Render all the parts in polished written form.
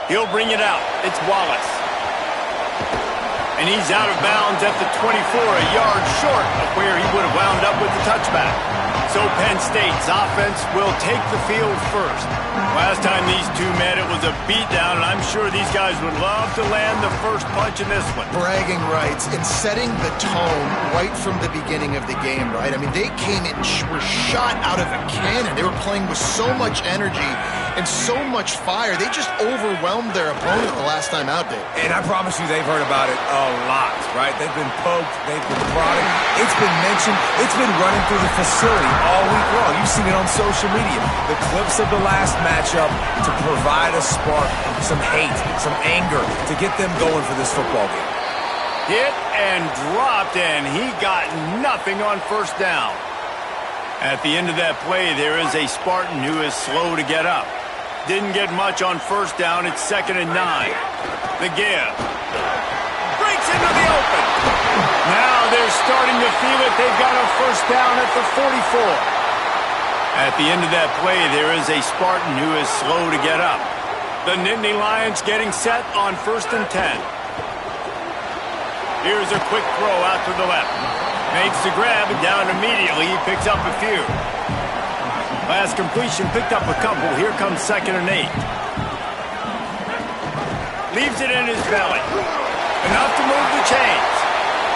He'll bring it out. It's Wallace. And he's out of bounds at the 24, a yard short of where he would have wound up with the touchback. So Penn State's offense will take the field first. Last time these two met, it was a beatdown, and I'm sure these guys would love to land the first punch in this one. Bragging rights in setting the tone right from the beginning of the game, right? I mean, they came in, were shot out of a cannon. They were playing with so much energy and so much fire. They just overwhelmed their opponent the last time out there. And I promise you they've heard about it a lot, right? They've been poked, they've been prodded, it's been mentioned, it's been running through the facility all week long. You've seen it on social media. The clips of the last matchup to provide a spark, some hate, some anger to get them going for this football game. Hit and dropped, and he got nothing on first down. At the end of that play, there is a Spartan who is slow to get up. Didn't get much on first down. It's 2nd and 9. The give. Breaks into the open. Now they're starting to feel it. They've got a first down at the 44. At the end of that play, there is a Spartan who is slow to get up. The Nittany Lions getting set on 1st and 10. Here's a quick throw out to the left. Makes the grab and down immediately. He picks up a few. Last completion picked up a couple. Here comes 2nd and 8. Leaves it in his belly. Enough to move the chains.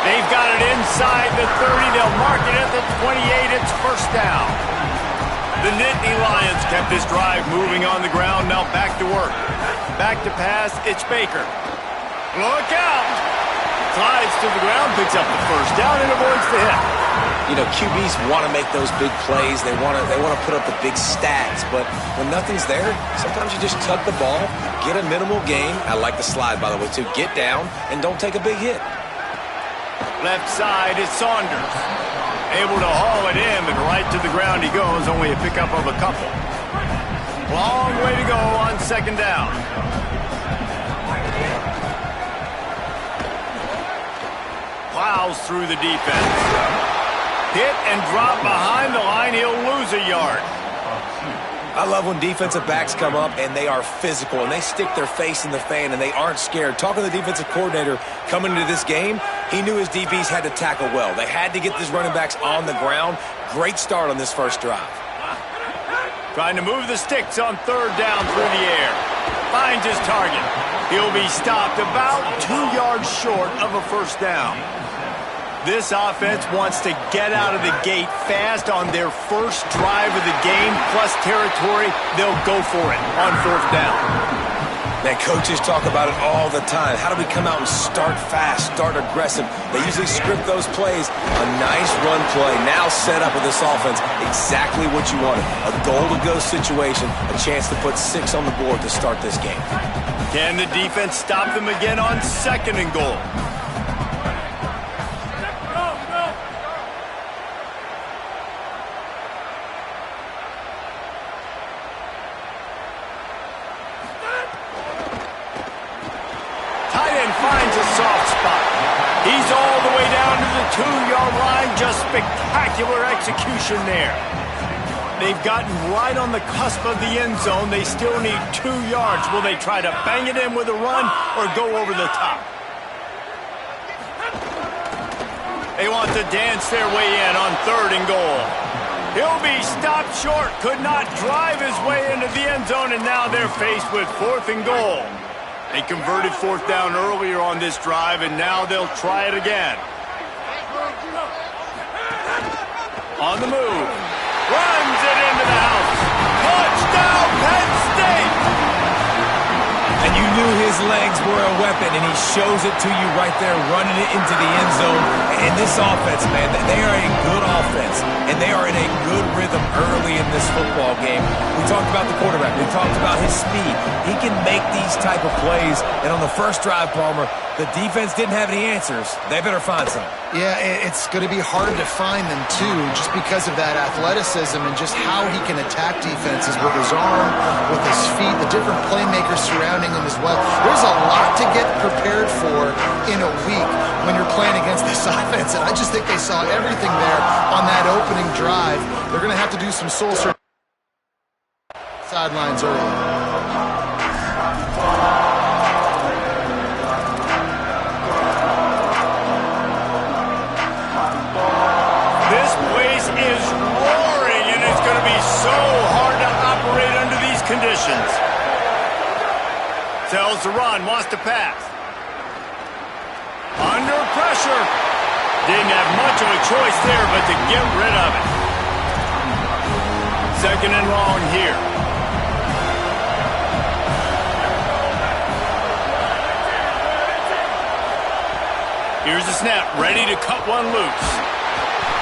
They've got it inside the 30. They'll mark it at the 28. It's first down. The Nittany Lions kept this drive moving on the ground. Now back to work. Back to pass. It's Baker. Look out. Slides to the ground, picks up the first down, and avoids the hit. You know, QBs want to make those big plays. They want to put up the big stats. But when nothing's there, sometimes you just tuck the ball, get a minimal gain. I like the slide, by the way, too. Get down and don't take a big hit. Left side is Saunders. Able to haul it in, but right to the ground he goes. Only a pickup of a couple. Long way to go on 2nd down. Plows through the defense. Hit and drop behind the line. He'll lose a yard. I love when defensive backs come up and they are physical and they stick their face in the fan and they aren't scared. Talking to the defensive coordinator coming into this game, he knew his DBs had to tackle well. They had to get these running backs on the ground. Great start on this first drive. Trying to move the sticks on 3rd down through the air. Finds his target. He'll be stopped about 2 yards short of a first down. This offense wants to get out of the gate fast on their first drive of the game, plus territory. They'll go for it on 4th down. Man, coaches talk about it all the time. How do we come out and start fast, start aggressive? They usually script those plays. A nice run play now set up with this offense. Exactly what you wanted. A goal-to-go situation, a chance to put 6 on the board to start this game. Can the defense stop them again on 2nd and goal? Finds a soft spot. He's all the way down to the 2-yard line. Just spectacular execution there. They've gotten right on the cusp of the end zone. They still need 2 yards. Will they try to bang it in with a run or go over the top? They want to dance their way in on 3rd and goal. He'll be stopped short. Could not drive his way into the end zone, and now they're faced with 4th and goal. They converted 4th down earlier on this drive, and now they'll try it again. On the move. Runs it into the house. Touchdown, Penn State! And you knew his legs were a weapon, and he shows it to you right there, running it into the end zone. And this offense, man, they are a good offense, and they are in a good rhythm early in this football game. We talked about the quarterback. We talked about his speed. He can make these type of plays, and on the first drive, Palmer, the defense didn't have any answers. They better find some. Yeah, it's going to be hard to find them, too, just because of that athleticism and just how he can attack defenses with his arm, with his feet, the different playmakers surrounding him as well. There's a lot to get prepared for in a week when you're playing against this offense, and I just think they saw everything there on that opening drive. They're going to have to do some soul-searching sidelines early. So hard to operate under these conditions. Tells the run, wants to pass. Under pressure. Didn't have much of a choice there, but to get rid of it. Second and long here. Here's the snap, ready to cut one loose.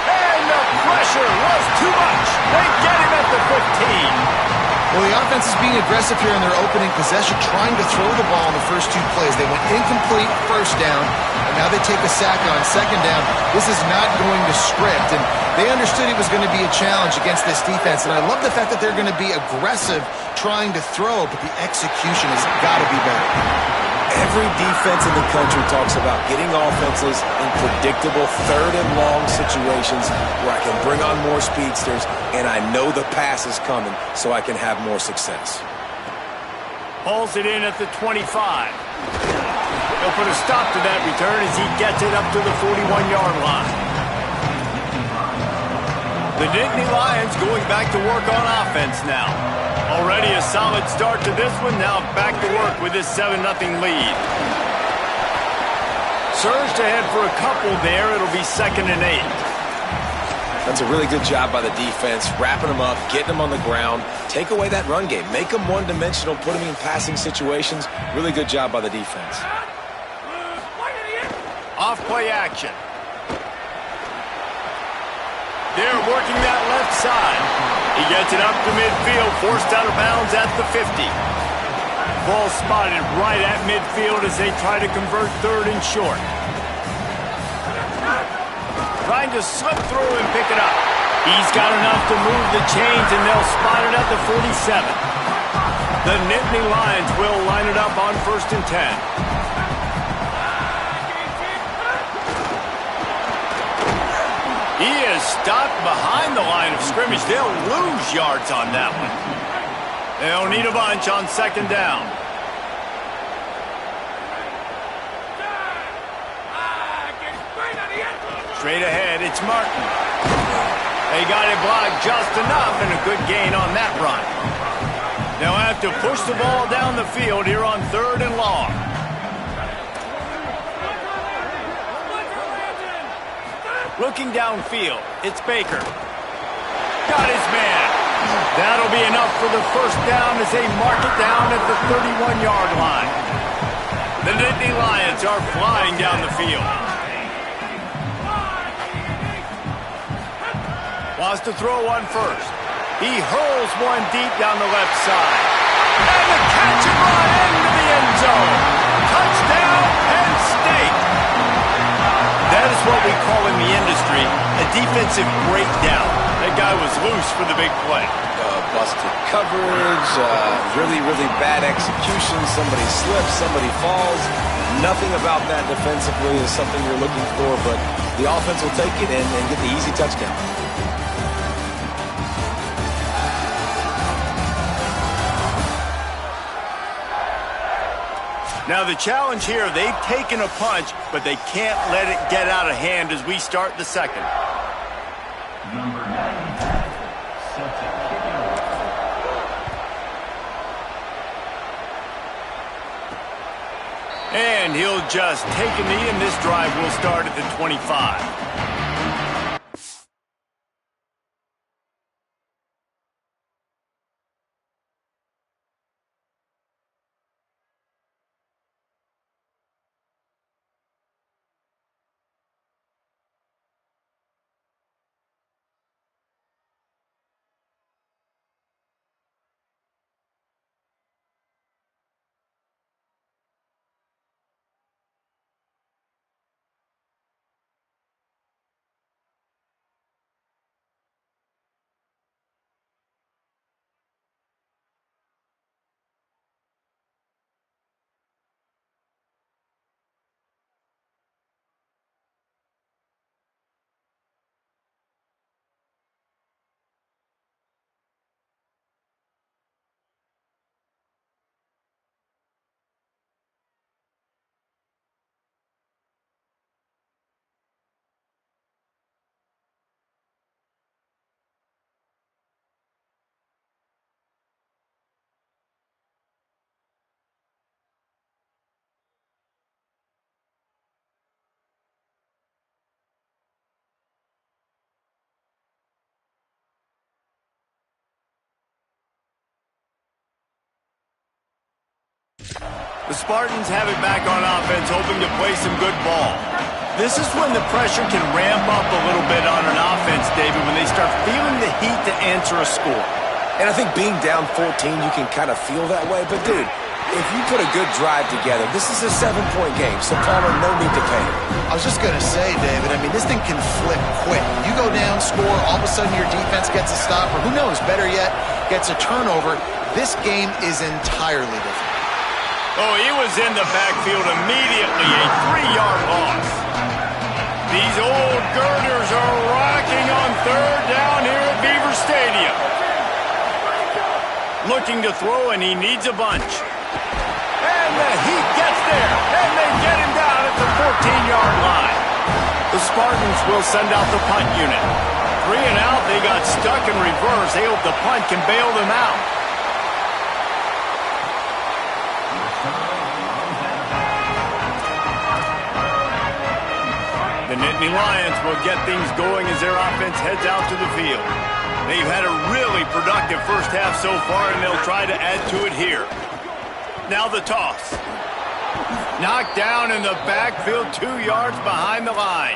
And the pressure was too much. They get him at the 15. Well, the offense is being aggressive here in their opening possession, trying to throw the ball in the first two plays. They went incomplete first down, and now they take a sack on second down. This is not going to script, and they understood it was going to be a challenge against this defense, and I love the fact that they're going to be aggressive trying to throw, but the execution has got to be better. Every defense in the country talks about getting offenses in predictable third and long situations where I can bring on more speedsters and I know the pass is coming so I can have more success. Pulls it in at the 25. He'll put a stop to that return as he gets it up to the 41-yard line. The Nittany Lions going back to work on offense now. Already a solid start to this one. Now back to work with this 7-0 lead. Surged ahead for a couple there. It'll be 2nd and 8. That's a really good job by the defense, wrapping them up, getting them on the ground. Take away that run game. Make them one-dimensional, put them in passing situations. Really good job by the defense. Off-play action. They're working that left side. He gets it up to midfield, forced out of bounds at the 50. Ball spotted right at midfield as they try to convert 3rd and short. Trying to slip through and pick it up. He's got enough to move the chains, and they'll spot it at the 47. The Nittany Lions will line it up on 1st and 10. He is stopped behind the line of scrimmage. They'll lose yards on that one. They'll need a bunch on 2nd down. Straight ahead, it's Martin. They got it blocked just enough and a good gain on that run. They'll have to push the ball down the field here on 3rd and long. Looking downfield, it's Baker. Got his man. That'll be enough for the 1st down as they mark it down at the 31-yard line. The Nittany Lions are flying down the field. Wants to throw one first. He hurls one deep down the left side. And the catch and run into the end zone. Touchdown, Penn State. That is what we call in the industry a defensive breakdown. That guy was loose for the big play. Busted coverage, really, really bad execution. Somebody slips, somebody falls. Nothing about that defensively is something you're looking for, but the offense will take it and get the easy touchdown. Now the challenge here, they've taken a punch, but they can't let it get out of hand as we start the 2nd. Number 9, sets a kicking. And he'll just take a knee, and this drive will start at the 25. The Spartans have it back on offense, hoping to play some good ball. This is when the pressure can ramp up a little bit on an offense, David, when they start feeling the heat to answer a score. And I think being down 14, you can kind of feel that way. But, dude, if you put a good drive together, this is a 7-point game, so Palmer, no need to panic. I was just going to say, David, I mean, this thing can flip quick. You go down, score, all of a sudden your defense gets a stop, or who knows, better yet, gets a turnover. This game is entirely different. Oh, he was in the backfield immediately, a 3-yard loss. These old girders are rocking on third down here at Beaver Stadium. Looking to throw, and he needs a bunch. And the heat gets there, and they get him down at the 14-yard line. The Spartans will send out the punt unit. 3 and out, they got stuck in reverse. They hope the punt can bail them out. The Nittany Lions will get things going as their offense heads out to the field. They've had a really productive first half so far, and they'll try to add to it here. Now the toss. Knocked down in the backfield, 2 yards behind the line.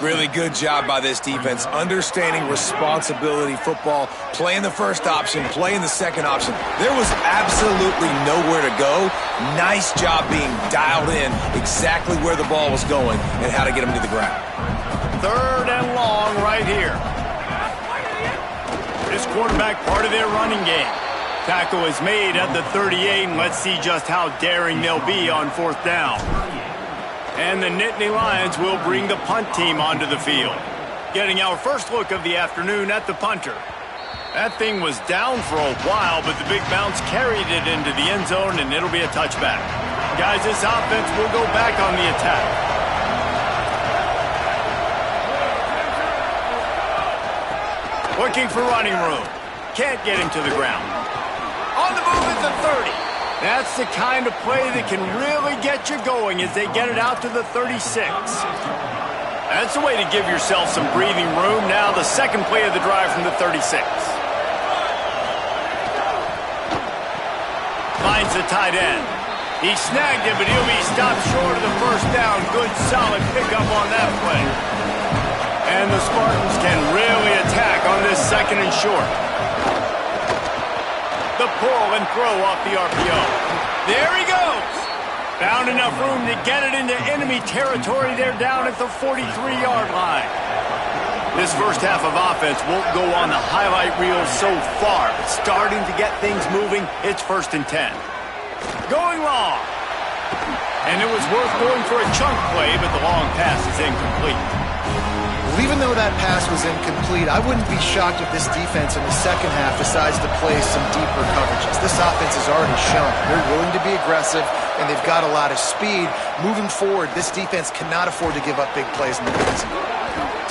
Really good job by this defense, understanding responsibility football, playing the first option, playing the second option. There was absolutely nowhere to go. Nice job being dialed in exactly where the ball was going and how to get him to the ground. 3rd and long right here. This quarterback part of their running game. Tackle is made at the 38, and let's see just how daring they'll be on 4th down. And the Nittany Lions will bring the punt team onto the field. Getting our first look of the afternoon at the punter. That thing was down for a while, but the big bounce carried it into the end zone, and it'll be a touchback. Guys, this offense will go back on the attack. Looking for running room. Can't get him to the ground. On the move at the 30. That's the kind of play that can really get you going as they get it out to the 36. That's the way to give yourself some breathing room. Now the second play of the drive from the 36. Finds the tight end. He snagged it, but he'll be stopped short of the first down. Good, solid pickup on that play. And the Spartans can really attack on this 2nd and short. The pull and throw off the RPO. There he goes. Found enough room to get it into enemy territory. They're down at the 43-yard line. This first half of offense won't go on the highlight reel so far, but starting to get things moving. It's 1st and 10. Going long. And it was worth going for a chunk play, but the long pass is incomplete. Well, even though that pass was incomplete, I wouldn't be shocked if this defense in the second half decides to play some deeper coverages. This offense has already shown they're willing to be aggressive, and they've got a lot of speed. Moving forward, this defense cannot afford to give up big plays in the defensive.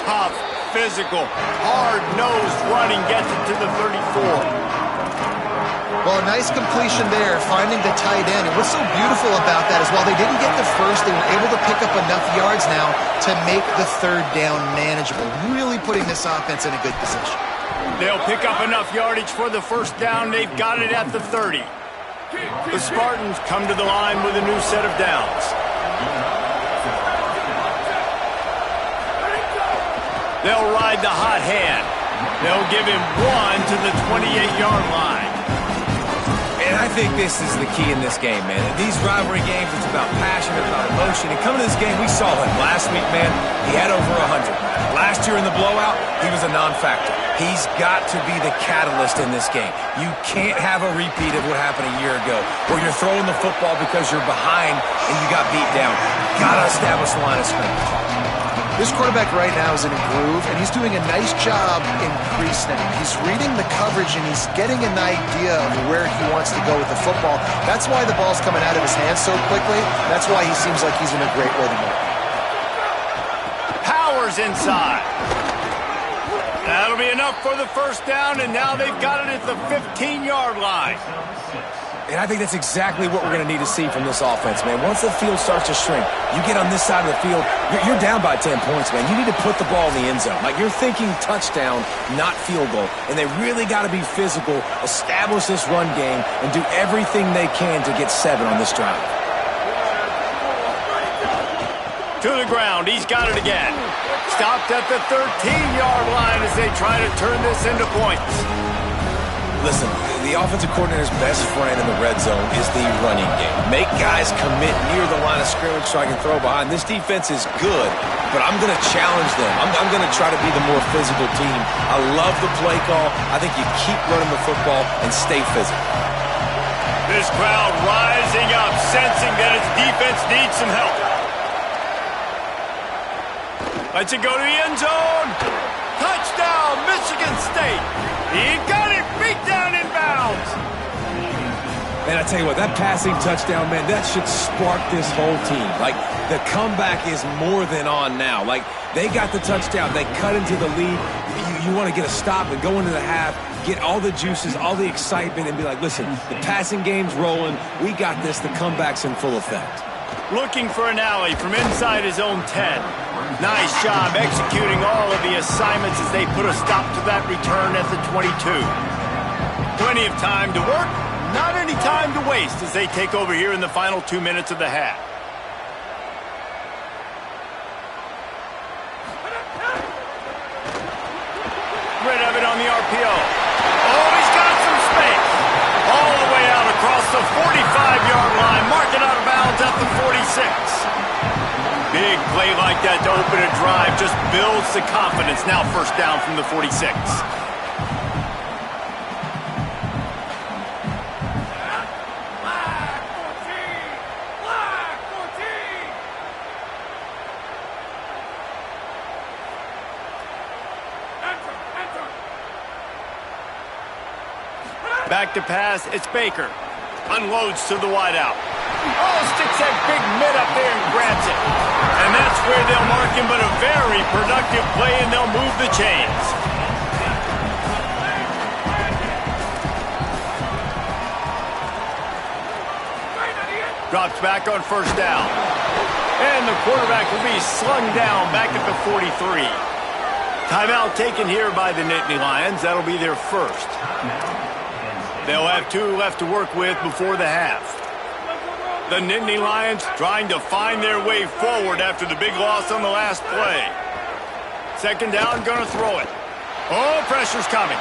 Tough, physical, hard-nosed running gets it to the 34. Well, a nice completion there, finding the tight end. And what's so beautiful about that is while they didn't get the first, they were able to pick up enough yards now to make the 3rd down manageable, really putting this offense in a good position. They'll pick up enough yardage for the 1st down. They've got it at the 30. The Spartans come to the line with a new set of downs. They'll ride the hot hand. They'll give him 1 to the 28-yard line. And I think this is the key in this game, man. In these rivalry games, it's about passion, it's about emotion. And coming to this game, we saw him last week, man. He had over 100. Last year in the blowout, he was a non-factor. He's got to be the catalyst in this game. You can't have a repeat of what happened a year ago, where you're throwing the football because you're behind and you got beat down. Got to establish the line of scrimmage. This quarterback right now is in a groove, and he's doing a nice job in pre-snap. He's reading the coverage, and he's getting an idea of where he wants to go with the football. That's why the ball's coming out of his hands so quickly. That's why he seems like he's in a great rhythm. Powers inside. That'll be enough for the 1st down, and now they've got it at the 15-yard line. And I think that's exactly what we're going to need to see from this offense, man. Once the field starts to shrink, you get on this side of the field, you're down by 10 points, man. You need to put the ball in the end zone. Like, you're thinking touchdown, not field goal. And they really got to be physical, establish this run game, and do everything they can to get 7 on this drive. To the ground. He's got it again. Stopped at the 13-yard line as they try to turn this into points. Listen, the offensive coordinator's best friend in the red zone is the running game. Make guys commit near the line of scrimmage so I can throw behind. This defense is good, but I'm going to challenge them. I'm going to try to be the more physical team. I love the play call. I think you keep running the football and stay physical. This crowd rising up, sensing that its defense needs some help. Lets it go to the end zone. Touchdown, Michigan State. He got it, beat down in bounds. And I tell you what, that passing touchdown, man, that should spark this whole team. Like, the comeback is more than on now. Like, they got the touchdown. They cut into the lead. You want to get a stop and go into the half, get all the juices, all the excitement, and be like, listen, the passing game's rolling. We got this. The comeback's in full effect. Looking for an alley from inside his own 10. Nice job executing all of the assignments as they put a stop to that return at the 22. Plenty of time to work, not any time to waste as they take over here in the final 2 minutes of the half. Rid of it on the RPO. Oh, he's got some space. All the way out across the 45-yard line, marking out of bounds at the 46. Big play like that to open a drive just builds the confidence. Now first down from the 46. Back to pass, it's Baker. Unloads to the wideout. Oh, sticks that big mid up there and grabs it. And that's where they'll mark him, but a very productive play, and they'll move the chains. Drops back on first down. And the quarterback will be slung down back at the 43. Timeout taken here by the Nittany Lions. That'll be their first. They'll have 2 left to work with before the half. The Nittany Lions trying to find their way forward after the big loss on the last play. Second down, gonna throw it. Oh, pressure's coming.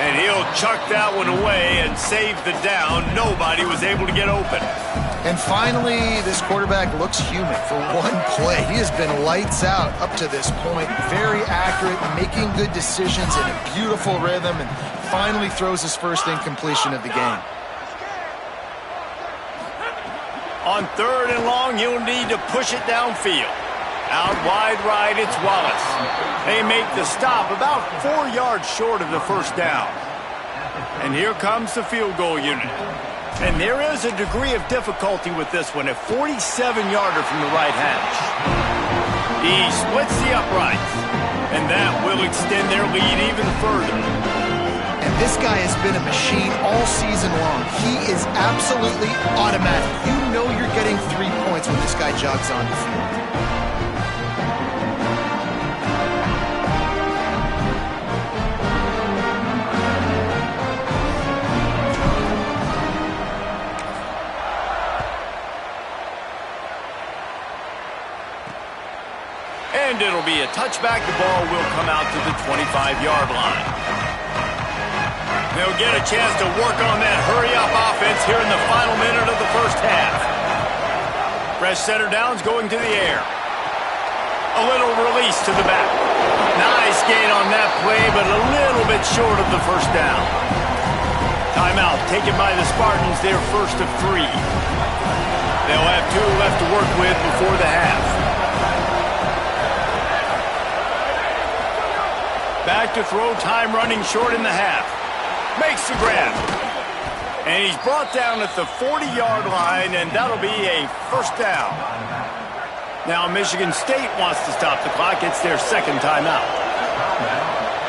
And he'll chuck that one away and save the down. Nobody was able to get open. And finally, this quarterback looks human for one play. He has been lights out up to this point. Very accurate, making good decisions in a beautiful rhythm, and finally throws his first incompletion of the game. On third and long, you'll need to push it downfield. Out wide right, it's Wallace. They make the stop about 4 yards short of the first down. And here comes the field goal unit. And there is a degree of difficulty with this one, a 47-yarder from the right hash. He splits the uprights, and that will extend their lead even further. And this guy has been a machine all season long. He is absolutely automatic. You know you're getting 3 points when this guy jogs on the field. And it'll be a touchback. The ball will come out to the 25-yard line. They'll get a chance to work on that hurry-up offense here in the final minute of the first half. Fresh center downs going to the air. A little release to the back. Nice gain on that play, but a little bit short of the first down. Timeout taken by the Spartans, their first of 3. They'll have 2 left to work with before the half. Back to throw, time running short in the half. Makes the grab. And he's brought down at the 40-yard line, and that'll be a first down. Now Michigan State wants to stop the clock. It's their second timeout.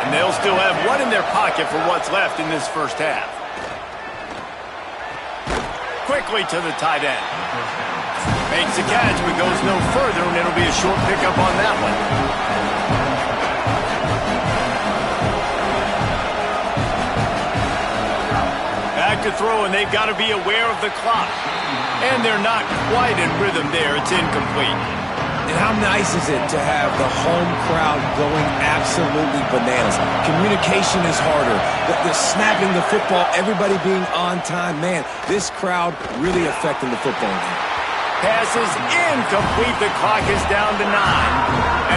And they'll still have 1 in their pocket for what's left in this first half. Quickly to the tight end. Makes the catch, but goes no further, and it'll be a short pickup on that one. Back to throw, and they've got to be aware of the clock. And they're not quite in rhythm there. It's incomplete. And how nice is it to have the home crowd going absolutely bananas? Communication is harder. The snapping the football, everybody being on time. Man, this crowd really affecting the football game. Pass is incomplete. The clock is down to 9.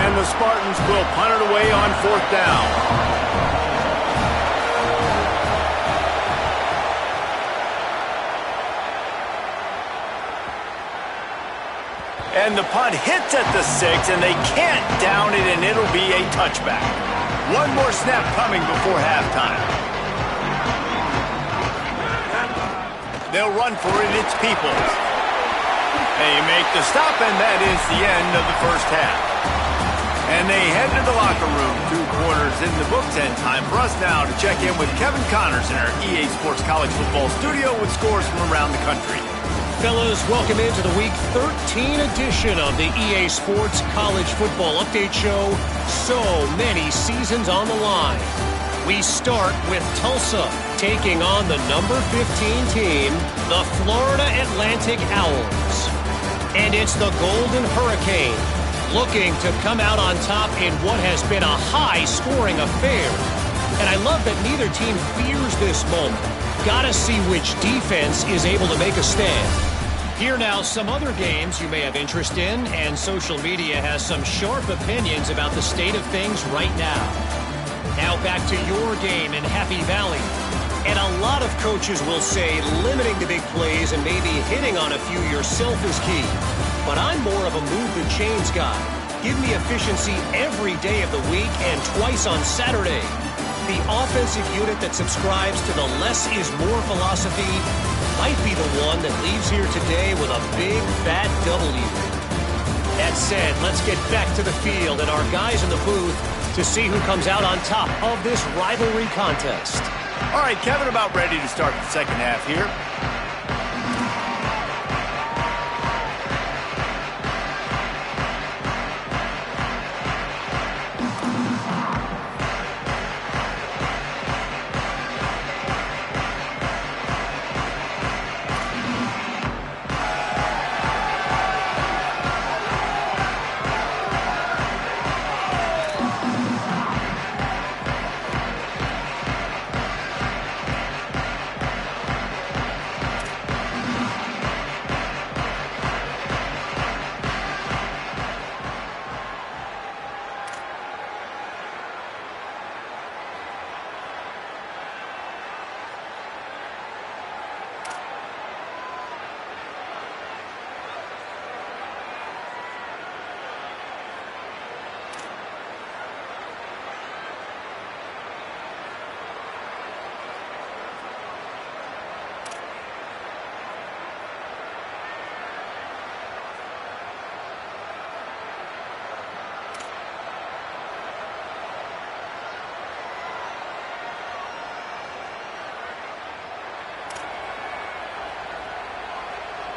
And the Spartans will punt it away on 4th down. And the punt hits at the 6, and they can't down it, and it'll be a touchback. One more snap coming before halftime. They'll run for it. It's Peoples. They make the stop, and that is the end of the first half. And they head to the locker room. 2 quarters in the books, and time for us now to check in with Kevin Connors in our EA Sports College Football studio with scores from around the country. Fellas, welcome into the Week 13 edition of the EA Sports College Football Update Show. So many seasons on the line. We start with Tulsa taking on the number 15 team, the Florida Atlantic Owls. And it's the Golden Hurricane looking to come out on top in what has been a high-scoring affair. And I love that neither team fears this moment. Gotta see which defense is able to make a stand. Here now, some other games you may have interest in, and social media has some sharp opinions about the state of things right now. Now back to your game in Happy Valley. And a lot of coaches will say limiting the big plays and maybe hitting on a few yourself is key. But I'm more of a move the chains guy. Give me efficiency every day of the week and twice on Saturday. The offensive unit that subscribes to the less is more philosophy might be the one that leaves here today with a big, fat W. That said, let's get back to the field and our guys in the booth to see who comes out on top of this rivalry contest. All right, Kevin, about ready to start the second half here.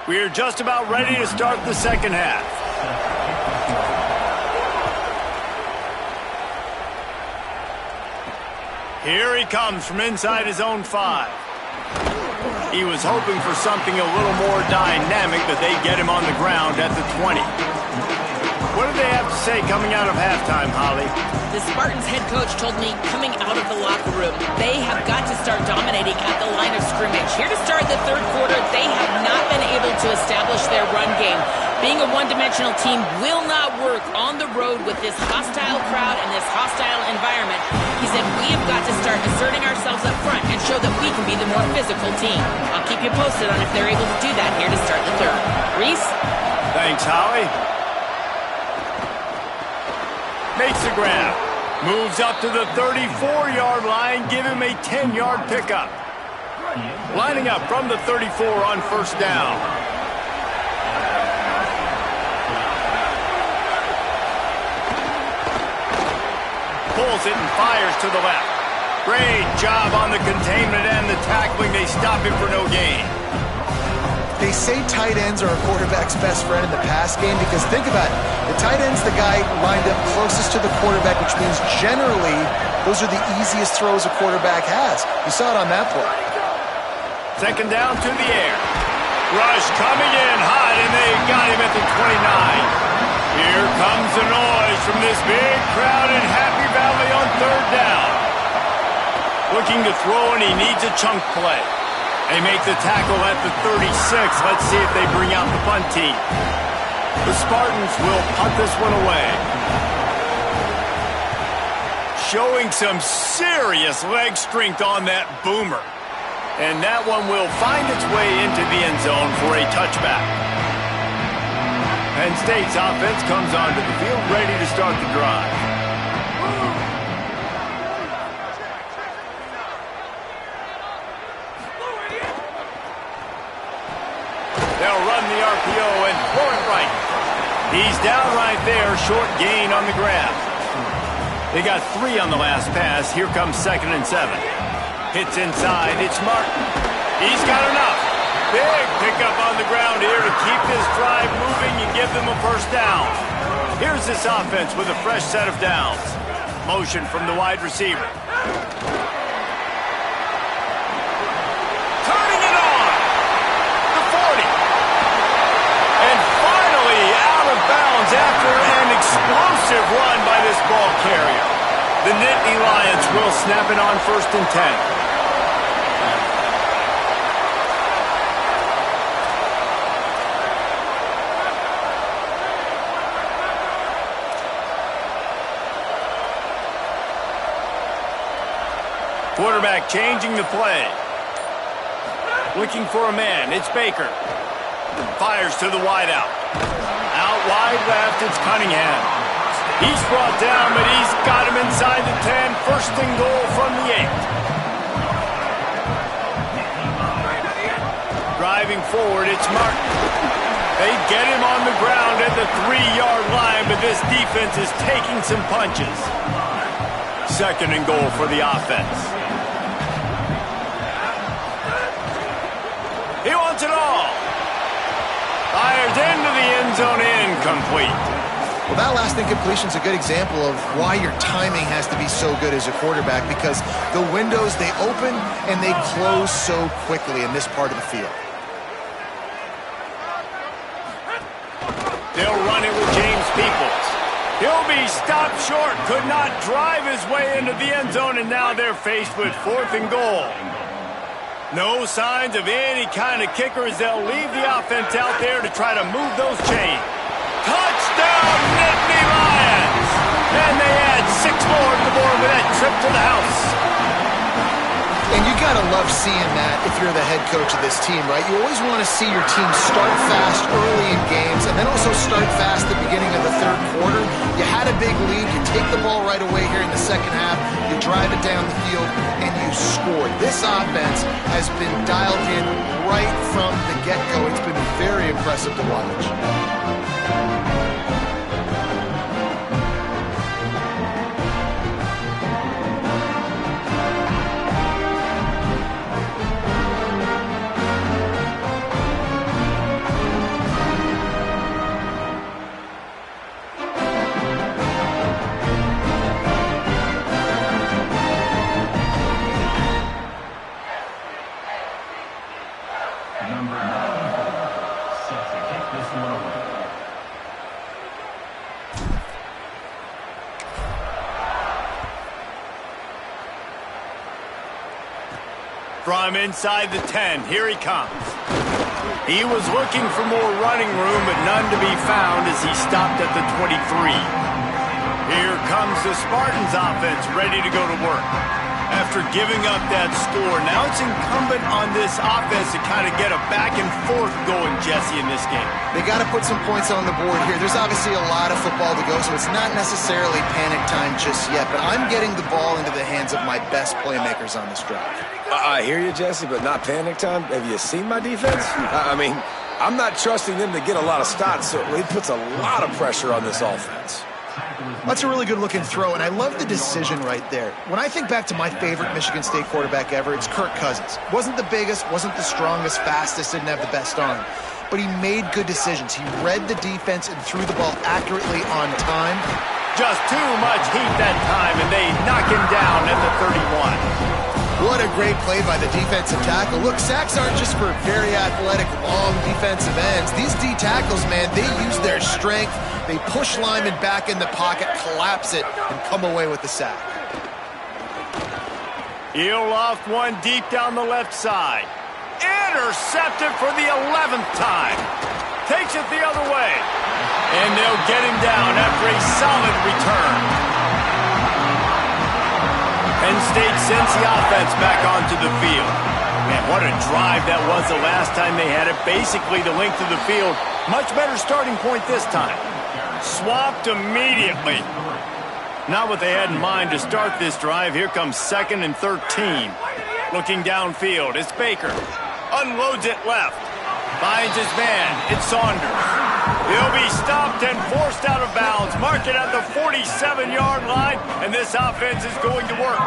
We are just about ready to start the second half. Here he comes from inside his own 5. He was hoping for something a little more dynamic, but they get him on the ground at the 20. What do they have to say coming out of halftime, Holly? The Spartans head coach told me coming out of the locker room, they have got to start dominating at the line of scrimmage. Here to start the third quarter, they have not been able to establish their run game. Being a one-dimensional team will not work on the road with this hostile crowd and this hostile environment. He said we have got to start asserting ourselves up front and show that we can be the more physical team. I'll keep you posted on if they're able to do that here to start the third. Reese? Thanks, Holly. Makes the grab. Moves up to the 34-yard line. Give him a 10-yard pickup. Lining up from the 34 on first down. Pulls it and fires to the left. Great job on the containment and the tackling. They stop him for no gain. They say tight ends are a quarterback's best friend in the pass game because think about it. The tight end's the guy lined up closest to the quarterback, which means generally those are the easiest throws a quarterback has. You saw it on that play. Second down to the air. Rush coming in hot, and they got him at the 29. Here comes the noise from this big crowd in Happy Valley on third down. Looking to throw, and he needs a chunk play. They make the tackle at the 36. Let's see if they bring out the punt team. The Spartans will punt this one away. Showing some serious leg strength on that boomer. And that one will find its way into the end zone for a touchback. Penn State's offense comes onto the field ready to start the drive. They'll run the RPO and throw it right. He's down right there, short gain on the grab. They got 3 on the last pass. Here comes 2nd and 7. Hits inside. It's Martin. He's got enough. Big pickup on the ground here to keep this drive moving and give them a first down. Here's this offense with a fresh set of downs. Motion from the wide receiver. Turning it on. The 40. And finally out of bounds after an explosive run by this ball carrier. The Nittany Lions will snap it on 1st and 10. Quarterback changing the play. Looking for a man. It's Baker. Fires to the wideout. Out wide left, it's Cunningham. He's brought down, but he's got him inside the 10. 1st and goal from the 8. Driving forward, it's Martin. They get him on the ground at the 3-yard line, but this defense is taking some punches. 2nd and goal for the offense. He wants it all. Fires into the end zone, incomplete. Well, that last incompletion is a good example of why your timing has to be so good as a quarterback because the windows, they open and they close so quickly in this part of the field. They'll run it with James Peoples. He'll be stopped short, could not drive his way into the end zone, and now they're faced with 4th and goal. No signs of any kind of kicker as they'll leave the offense out there to try to move those chains. Touchdown, Nittany Lions! And they add 6 more to the board with that trip to the house. And you got to love seeing that if you're the head coach of this team, right? You always want to see your team start fast early in games and then also start fast at the beginning of the 3rd quarter. You had a big lead. You take the ball right away here in the 2nd half. You drive it down the field, and you scored. This offense has been dialed in right from the get-go. It's been very impressive to watch. From inside the 10, here he comes. He was looking for more running room, but none to be found as he stopped at the 23. Here comes the Spartans offense, ready to go to work. After giving up that score, now it's incumbent on this offense to kind of get a back and forth going, Jesse, in this game. They got to put some points on the board here. There's obviously a lot of football to go, so it's not necessarily panic time just yet, but I'm getting the ball into the hands of my best playmakers on this drive. I hear you, Jesse, but not panic time. Have you seen my defense? I mean, I'm not trusting them to get a lot of stops, so it puts a lot of pressure on this offense. That's a really good-looking throw, and I love the decision right there. When I think back to my favorite Michigan State quarterback ever, it's Kirk Cousins. Wasn't the biggest, wasn't the strongest, fastest, didn't have the best arm. But he made good decisions. He read the defense and threw the ball accurately on time. Just too much heat that time, and they knock him down at the 31. What a great play by the defensive tackle. Look, sacks aren't just for very athletic, long defensive ends. These D tackles, man, they use their strength. They push linemen back in the pocket, collapse it, and come away with the sack. He'll loft one deep down the left side. Intercepted for the 11th time. Takes it the other way. And they'll get him down after a solid return. Penn State sends the offense back onto the field. Man, what a drive that was the last time they had it. Basically the length of the field. Much better starting point this time. Swapped immediately. Not what they had in mind to start this drive. Here comes 2nd and 13. Looking downfield, it's Baker. Unloads it left. Finds his man. It's Saunders. He'll be stopped and forced out of bounds. Mark it at the 47-yard line, and this offense is going to work.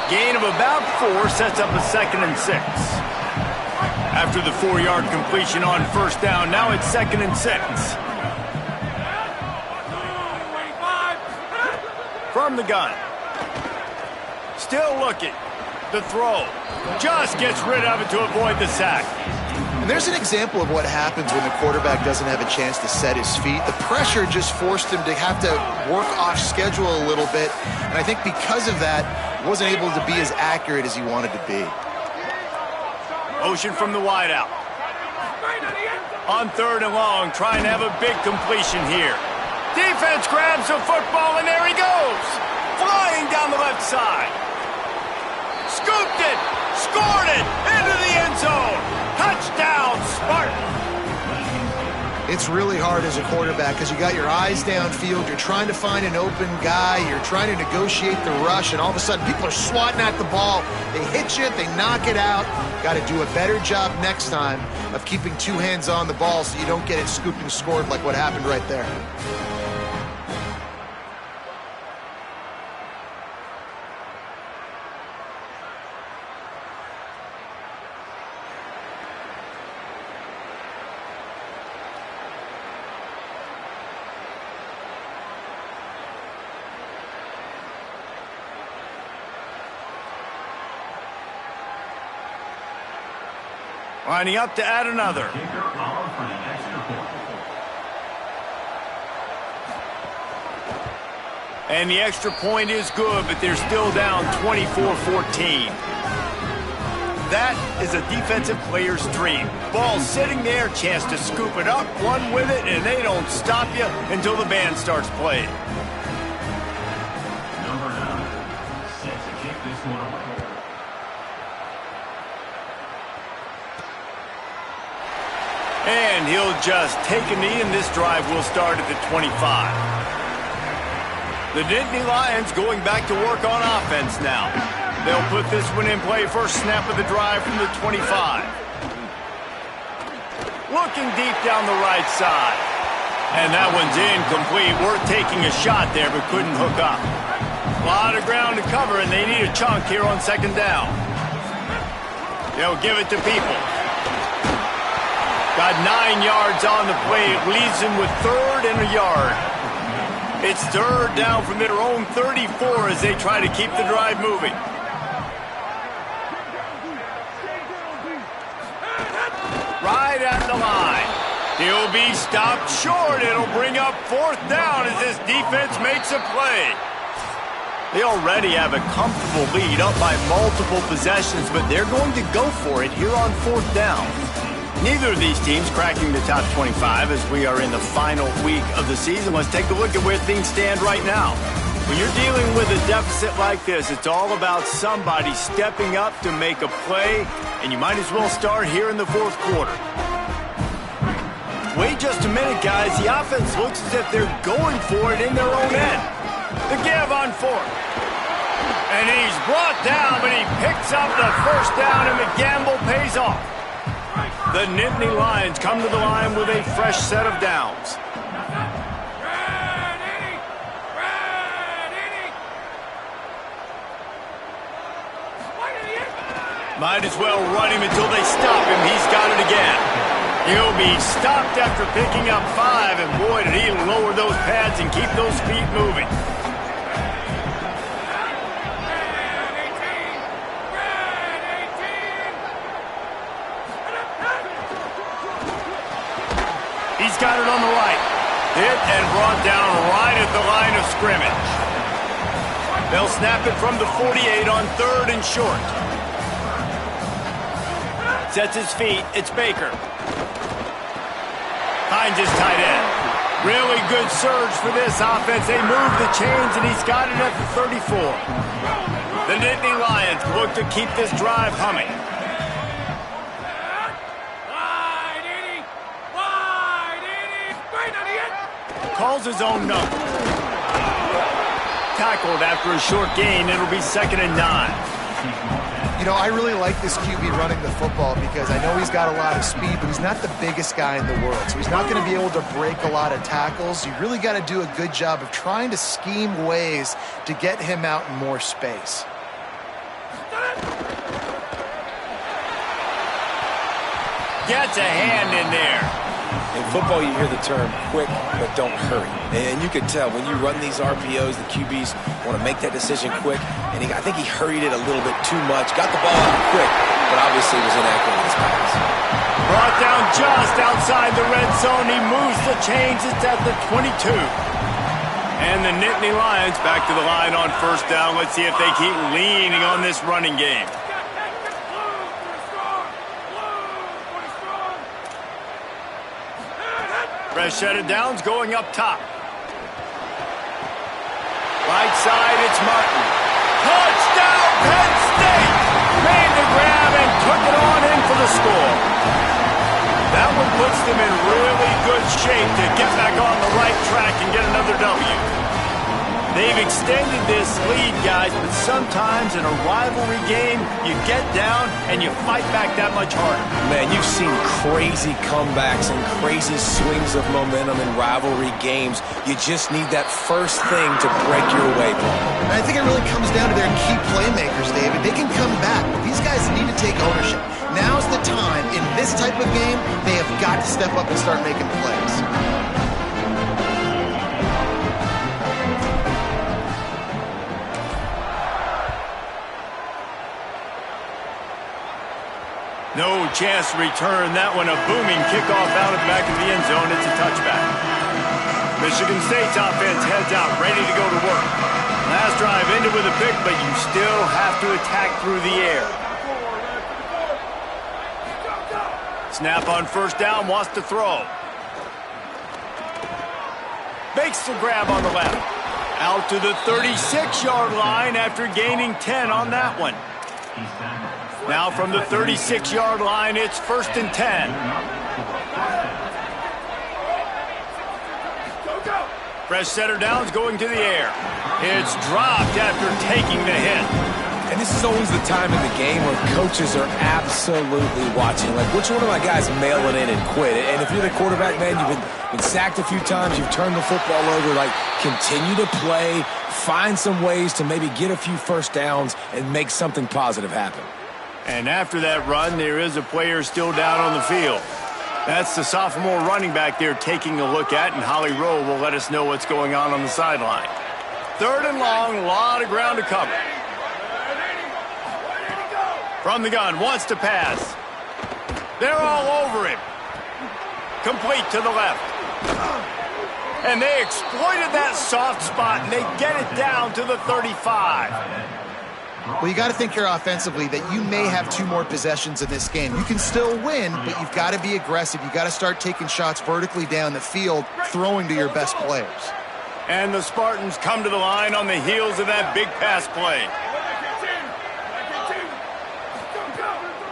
Gain of about 4 sets up a 2nd and 6. After the 4-yard completion on first down, now it's 2nd and 6. From the gun. Still looking. The throw. Just gets rid of it to avoid the sack. And there's an example of what happens when the quarterback doesn't have a chance to set his feet. The pressure just forced him to have to work off schedule a little bit. And I think because of that, he wasn't able to be as accurate as he wanted to be. Motion from the wideout. On 3rd and long, trying to have a big completion here. Defense grabs the football, and there he goes. Flying down the left side. Scooped it, scored it, into the end zone. Touchdown, Spartan. It's really hard as a quarterback because you got your eyes downfield. You're trying to find an open guy. You're trying to negotiate the rush, and all of a sudden people are swatting at the ball. They hit you, they knock it out. Got to do a better job next time of keeping 2 hands on the ball so you don't get it scooped and scored like what happened right there. Lining up to add another. And the extra point is good, but they're still down 24-14. That is a defensive player's dream. Ball sitting there, chance to scoop it up, run with it, and they don't stop you until the band starts playing. Number 9, set to kick this one away. And he'll just take a knee, and this drive will start at the 25. The Nittany Lions going back to work on offense now. They'll put this one in play first snap of the drive from the 25. Looking deep down the right side. And that one's incomplete. Worth taking a shot there, but couldn't hook up. A lot of ground to cover, and they need a chunk here on 2nd down. They'll give it to People. Got 9 yards on the play. It leaves him with 3rd and a yard. It's 3rd down from their own 34 as they try to keep the drive moving. Right at the line. He'll be stopped short. It'll bring up 4th down as this defense makes a play. They already have a comfortable lead up by multiple possessions, but they're going to go for it here on 4th down. Neither of these teams cracking the top 25 as we are in the final week of the season. Let's take a look at where things stand right now. When you're dealing with a deficit like this, it's all about somebody stepping up to make a play, and you might as well start here in the 4th quarter. Wait just a minute, guys. The offense looks as if they're going for it in their own end. The give on 4th. And he's brought down, but he picks up the 1st down, and the gamble pays off. The Nittany Lions come to the line with a fresh set of downs. Might as well run him until they stop him. He's got it again. He'll be stopped after picking up 5, and boy, did he lower those pads and keep those feet moving. He's got it on the right. Hit and brought down right at the line of scrimmage. They'll snap it from the 48 on 3rd and short. Sets his feet. It's Baker. Finds his tight end. Really good surge for this offense. They move the chains, and he's got it at the 34. The Nittany Lions look to keep this drive humming. Calls his own number. Tackled after a short gain. It'll be 2nd and 9. You know, I really like this QB running the football because I know he's got a lot of speed, but he's not the biggest guy in the world. So he's not going to be able to break a lot of tackles. You really got to do a good job of trying to scheme ways to get him out in more space. Gets a hand in there. In football, you hear the term quick, but don't hurry. And you can tell when you run these RPOs, the QBs want to make that decision quick. And I think he hurried it a little bit too much. Got the ball out quick, but obviously was inaccurate in his pass. Brought down just outside the red zone. He moves the chains. It's at the 22. And the Nittany Lions back to the line on 1st down. Let's see if they keep leaning on this running game. Fresh set of downs going up top. Right side, it's Martin. Touchdown, Penn State! Made the grab and took it on in for the score. That one puts them in really good shape to get back on the right track and get another W. They've extended this lead, guys, but sometimes in a rivalry game, you get down and you fight back that much harder. Man, you've seen crazy comebacks and crazy swings of momentum in rivalry games. You just need that first thing to break your way, Paul. And I think it really comes down to their key playmakers, David. They can come back, but these guys need to take ownership. Now's the time. In this type of game, they have got to step up and start making plays. No chance to return that one. A booming kickoff out of the back of the end zone. It's a touchback. Michigan State's offense heads out, ready to go to work. Last drive ended with a pick, but you still have to attack through the air. Snap on 1st down, wants to throw. Makes the grab on the left. Out to the 36-yard line after gaining 10 on that one. Now from the 36-yard line, it's 1st and 10. Fresh setter downs going to the air. It's dropped after taking the hit. And this is always the time in the game where coaches are absolutely watching. Like, which one of my guys mail it in and quit? And if you're the quarterback, man, you've been sacked a few times, you've turned the football over. Like, continue to play, find some ways to maybe get a few first downs and make something positive happen. And after that run, there is a player still down on the field. That's the sophomore running back they're taking a look at, and Holly Rowe will let us know what's going on the sideline. 3rd and long, a lot of ground to cover. From the gun, wants to pass. They're all over him. Complete to the left. And they exploited that soft spot, and they get it down to the 35. Well, you got to think here offensively that you may have 2 more possessions in this game. You can still win, but you've got to be aggressive. You've got to start taking shots vertically down the field, throwing to your best players. And the Spartans come to the line on the heels of that big pass play.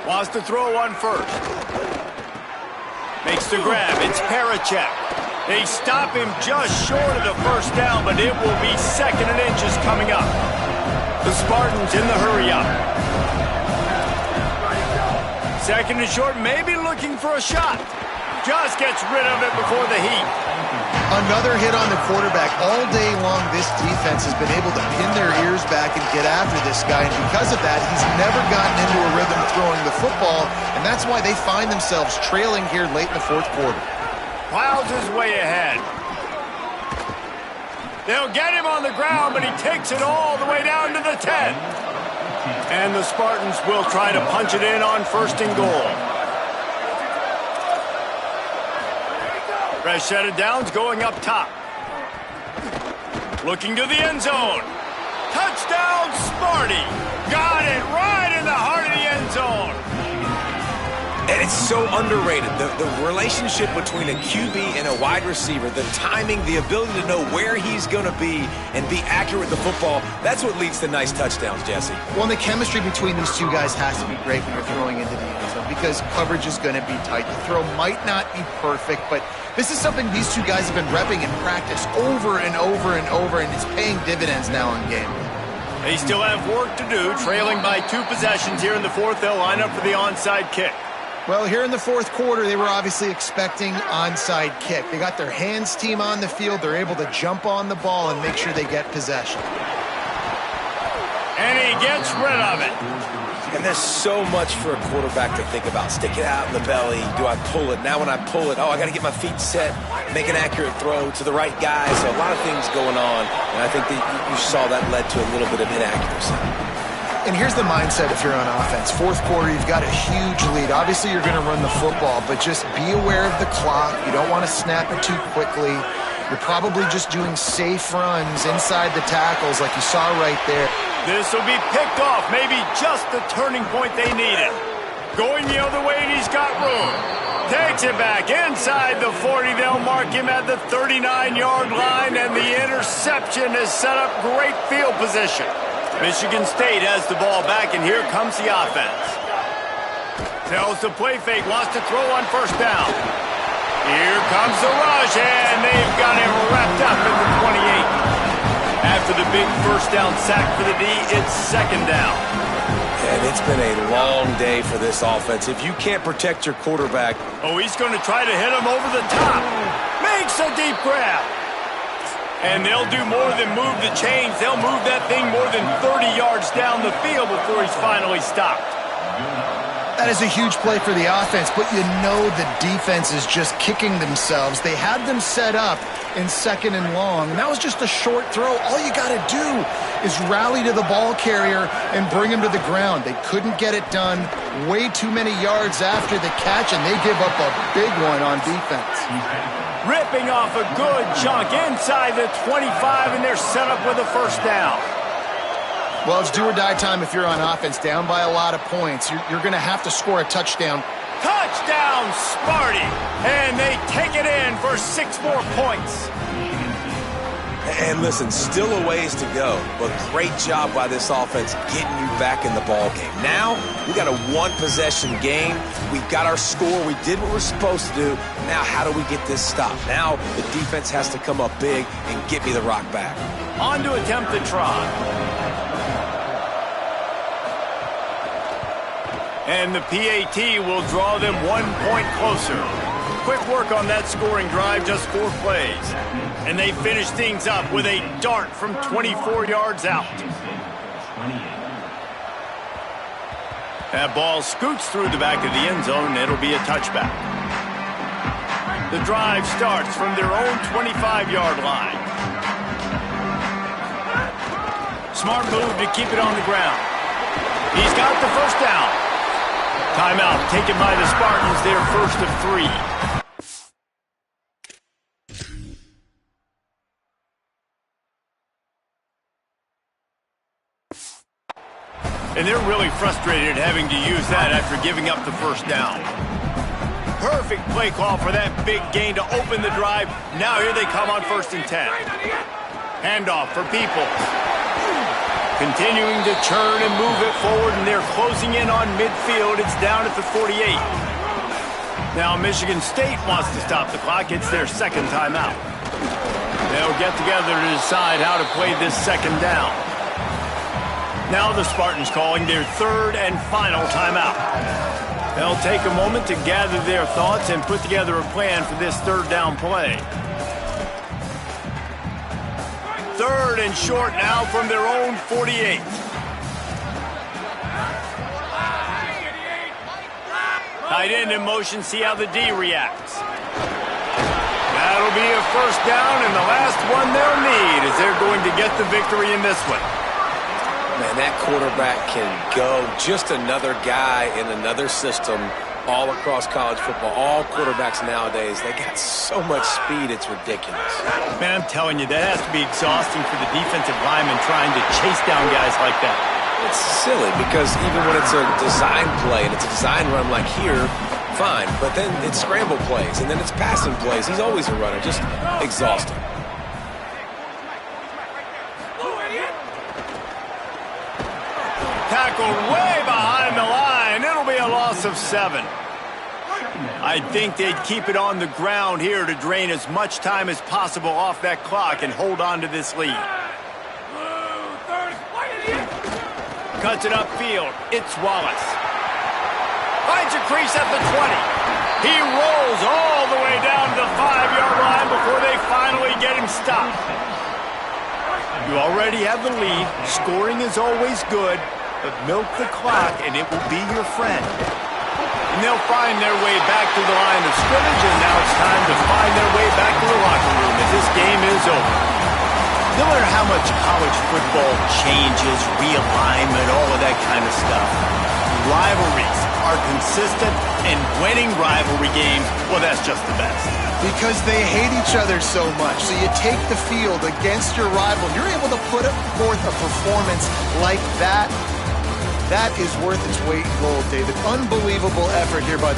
Wants to throw on 1st. Makes the grab. It's Parachek. They stop him just short of the 1st down, but it will be 2nd and inches coming up. The Spartans in the hurry up. Second and short, maybe looking for a shot. Just gets rid of it before the heat. Another hit on the quarterback. All day long, this defense has been able to pin their ears back and get after this guy, and because of that, he's never gotten into a rhythm throwing the football, and that's why they find themselves trailing here late in the fourth quarter. Plows his way ahead. They'll get him on the ground, but he takes it all the way down to the 10. And the Spartans will try to punch it in on first and goal. Fresh set of downs going up top. Looking to the end zone. Touchdown, Sparty. Got it right in the heart of the end zone. And it's so underrated. The relationship between a QB and a wide receiver, the timing, the ability to know where he's going to be and be accurate with the football, that's what leads to nice touchdowns, Jesse. Well, and the chemistry between these two guys has to be great when you're throwing into the end zone because coverage is going to be tight. The throw might not be perfect, but this is something these two guys have been repping in practice over and over and over, and it's paying dividends now in game. They still have work to do, trailing by 2 possessions here in the fourth. They'll line up for the onside kick. Well, here in the fourth quarter, they were obviously expecting onside kick. They got their hands team on the field. They're able to jump on the ball and make sure they get possession. And he gets rid of it. And there's so much for a quarterback to think about. Stick it out in the belly. Do I pull it? Now when I pull it, I got to get my feet set, make an accurate throw to the right guy. So a lot of things going on, and I think that you saw that led to a little bit of inaccuracy. And here's the mindset if you're on offense. Fourth quarter, you've got a huge lead. Obviously, you're going to run the football, but just be aware of the clock. You don't want to snap it too quickly. You're probably just doing safe runs inside the tackles like you saw right there. This will be picked off, maybe just the turning point they needed. Going the other way, and he's got room. Takes it back inside the 40. They'll mark him at the 39-yard line, and the interception has set up great field position. Michigan State has the ball back, and here comes the offense. Tells the play fake, wants to throw on first down. Here comes the rush, and they've got him wrapped up in the 28. After the big first down sack for the D, it's second down. And it's been a long day for this offense. If you can't protect your quarterback. Oh, he's going to try to hit him over the top. Makes a deep grab. And they'll do more than move the chains. They'll move that thing more than 30 yards down the field before he's finally stopped. That is a huge play for the offense, but you know the defense is just kicking themselves. They had them set up in second and long, and that was just a short throw. All you got to do is rally to the ball carrier and bring him to the ground. They couldn't get it done. Way too many yards after the catch, and they give up a big one on defense. Ripping off a good chunk inside the 25, and they're set up with a first down. Well, it's do or die time if you're on offense. Down by a lot of points. You're going to have to score a touchdown. Touchdown, Sparty! And they take it in for 6 more points. And listen, still a ways to go, but great job by this offense getting you back in the ball game. Now, we got a 1-possession game. We've got our score. We did what we're supposed to do. Now, how do we get this stopped? Now, the defense has to come up big and get me the rock back. On to attempt the try. And the PAT will draw them 1 point closer. Quick work on that scoring drive, just 4 plays. And they finish things up with a dart from 24 yards out. That ball scoots through the back of the end zone, and it'll be a touchback. The drive starts from their own 25-yard line. Smart move to keep it on the ground. He's got the first down. Timeout taken by the Spartans, their first of 3. And they're really frustrated having to use that after giving up the first down. Perfect play call for that big gain to open the drive. Now here they come on 1st and 10. Handoff for Peoples. Continuing to churn and move it forward, and they're closing in on midfield. It's down at the 48. Now Michigan State wants to stop the clock. It's their second timeout. They'll get together to decide how to play this second down. Now the Spartans calling their 3rd and final timeout. They'll take a moment to gather their thoughts and put together a plan for this third down play. Third and short now from their own 48. Tight end in motion, see how the D reacts. That'll be a first down, and the last one they'll need as they're going to get the victory in this one. Man, that quarterback can go. Just another guy in another system all across college football. All quarterbacks nowadays, they got so much speed, it's ridiculous. Man, I'm telling you, that has to be exhausting for the defensive lineman trying to chase down guys like that. It's silly because even when it's a design play and it's a design run like here, fine. But then it's scramble plays and then it's passing plays. He's always a runner. Just exhausting. Tackled way behind the line. It'll be a loss of 7. I think they'd keep it on the ground here to drain as much time as possible off that clock and hold on to this lead. Cuts it upfield. It's Wallace. Finds a crease at the 20. He rolls all the way down to the 5-yard line before they finally get him stopped. You already have the lead. Scoring is always good, but milk the clock and it will be your friend. And they'll find their way back to the line of scrimmage, and now it's time to find their way back to the locker room as this game is over. No matter how much college football changes, realignment, all of that kind of stuff, rivalries are consistent, and winning rivalry games, well, that's just the best. Because they hate each other so much. So you take the field against your rival. You're able to put forth a performance like that. That is worth its weight in gold, David. Unbelievable effort here by the